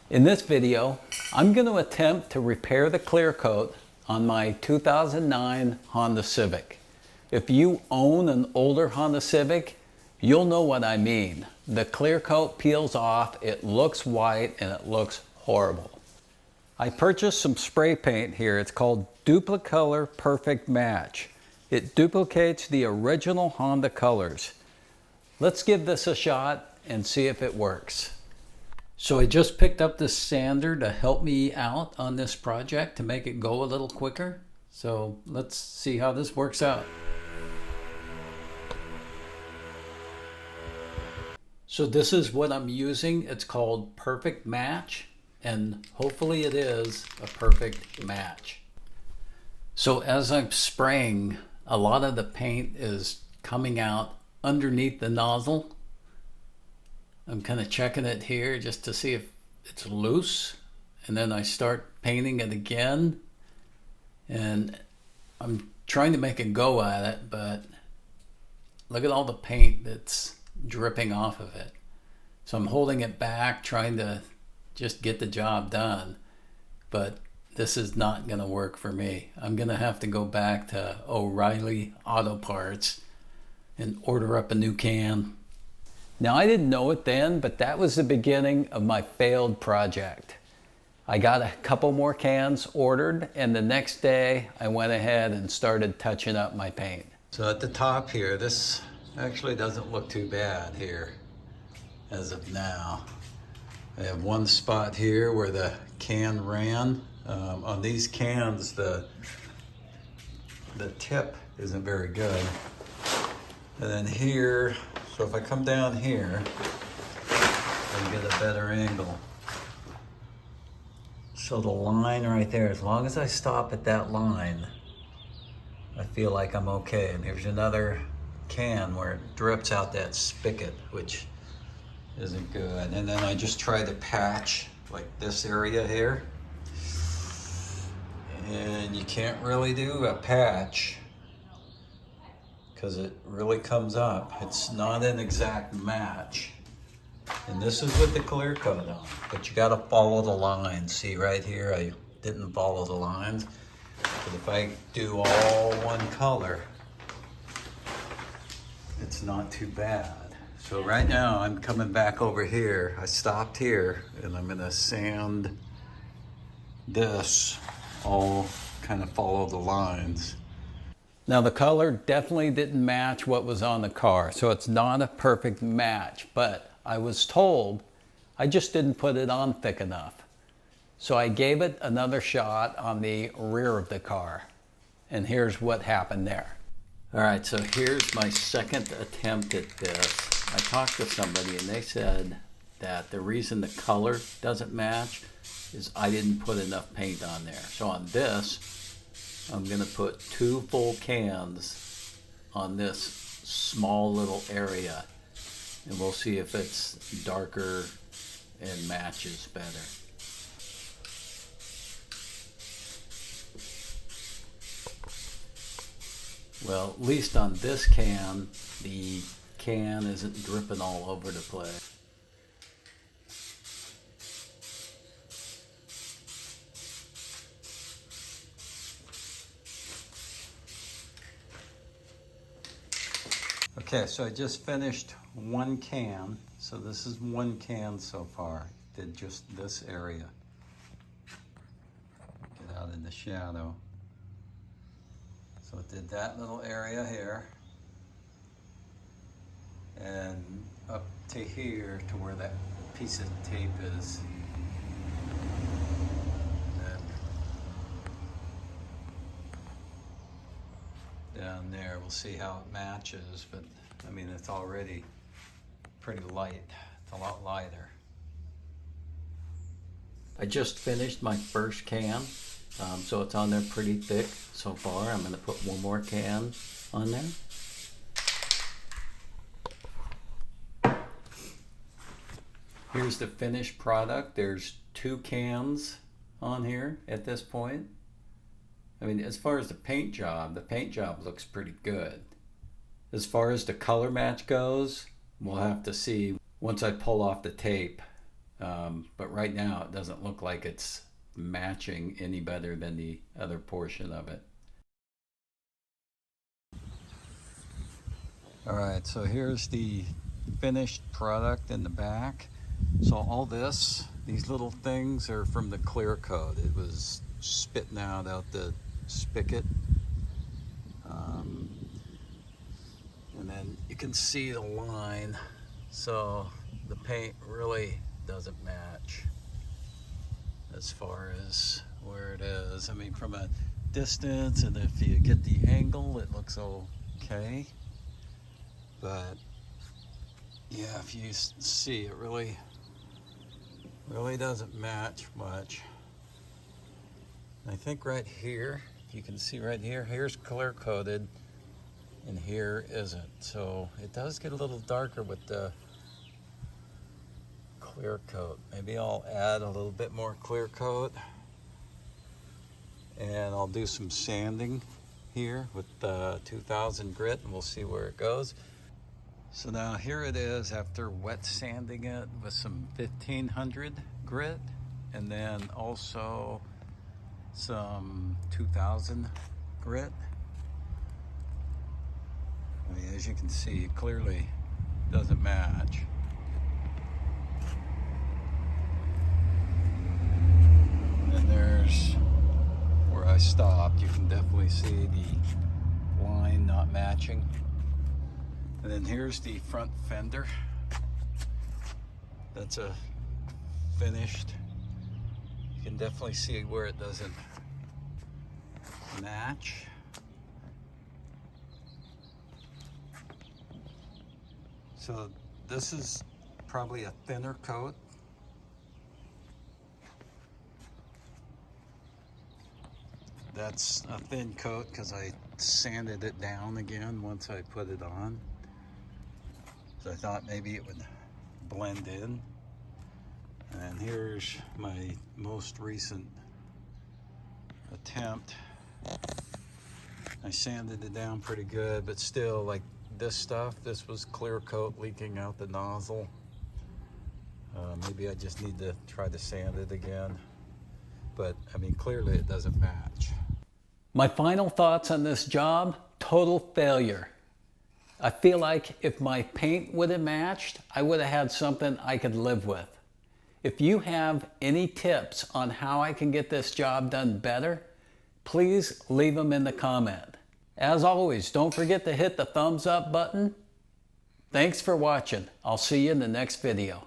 In this video, I'm going to attempt to repair the clear coat on my 2009 Honda Civic. If you own an older Honda Civic, you'll know what I mean. The clear coat peels off, it looks white, and it looks horrible. I purchased some spray paint here. It's called Dupli-color Perfect Match. It duplicates the original Honda colors. Let's give this a shot and see if it works. So I just picked up this sander to help me out on this project to make it go a little quicker. So let's see how this works out. So this is what I'm using. It's called Perfect Match, and hopefully it is a perfect match. So as I'm spraying, a lot of the paint is coming out underneath the nozzle. I'm kind of checking it here just to see if it's loose, and then I start painting it again, and I'm trying to make a go at it, but look at all the paint that's dripping off of it. So I'm holding it back, trying to just get the job done, but this is not going to work for me. I'm going to have to go back to O'Reilly Auto Parts and order up a new can. Now, I didn't know it then, but that was the beginning of my failed project. I got a couple more cans ordered, and the next day I went ahead and started touching up my paint. So at the top here, this actually doesn't look too bad here as of now. I have one spot here where the can ran. On these cans, the tip isn't very good. And then here, so if I come down here, I get a better angle. So the line right there, as long as I stop at that line, I feel like I'm okay. And here's another can where it drips out that spigot, which isn't good. And then I just try to patch like this area here. And you can't really do a patch because it really comes up. It's not an exact match. And this is with the clear coat on, but you gotta follow the lines. See right here, I didn't follow the lines. But if I do all one color, it's not too bad. So right now I'm coming back over here. I stopped here and I'm gonna sand this, all kind of follow the lines. Now the color definitely didn't match what was on the car, so it's not a perfect match, but I was told I just didn't put it on thick enough. So I gave it another shot on the rear of the car, and here's what happened there. All right, so here's my second attempt at this. I talked to somebody and they said that the reason the color doesn't match is I didn't put enough paint on there. So on this, I'm gonna put 2 full cans on this small little area, and we'll see if it's darker and matches better. Well, at least on this can, the can isn't dripping all over the place. Okay, so I just finished one can. So this is one can so far. Did just this area. Get out in the shadow. So it did that little area here. And up to here to where that piece of tape is. Down there, we'll see how it matches, but I mean, it's already pretty light. It's a lot lighter. I just finished my first can, so it's on there pretty thick so far. I'm gonna put one more can on there. Here's the finished product. There's 2 cans on here at this point. I mean, as far as the paint job looks pretty good. As far as the color match goes, we'll have to see once I pull off the tape But right now it doesn't look like it's matching any better than the other portion of it. All right, so here's the finished product in the back. So all these little things are from the clear coat. It was spitting out the spigot. And then you can see the line. So the paint really doesn't match as far as where it is. I mean, from a distance, and if you get the angle, it looks okay. But yeah, if you see, it really doesn't match much. And I think right here, if you can see right here, here's clear coated and here isn't. So it does get a little darker with the clear coat. Maybe I'll add a little bit more clear coat, and I'll do some sanding here with 2000 grit, and we'll see where it goes. So now here it is after wet sanding it with some 1500 grit, and then also some 2000 grit. I mean, as you can see, it clearly doesn't match. And there's where I stopped. You can definitely see the line not matching. And then here's the front fender. That's a finished. You can definitely see where it doesn't match. So this is probably a thinner coat. That's a thin coat because I sanded it down again once I put it on. So I thought maybe it would blend in. And here's my most recent attempt. I sanded it down pretty good, but still, like this stuff, this was clear coat leaking out the nozzle. Maybe I just need to try to sand it again. But I mean, clearly it doesn't match. My final thoughts on this job: total failure. I feel like if my paint would have matched, I would have had something I could live with. If you have any tips on how I can get this job done better, please leave them in the comment. As always, don't forget to hit the thumbs up button. Thanks for watching. I'll see you in the next video.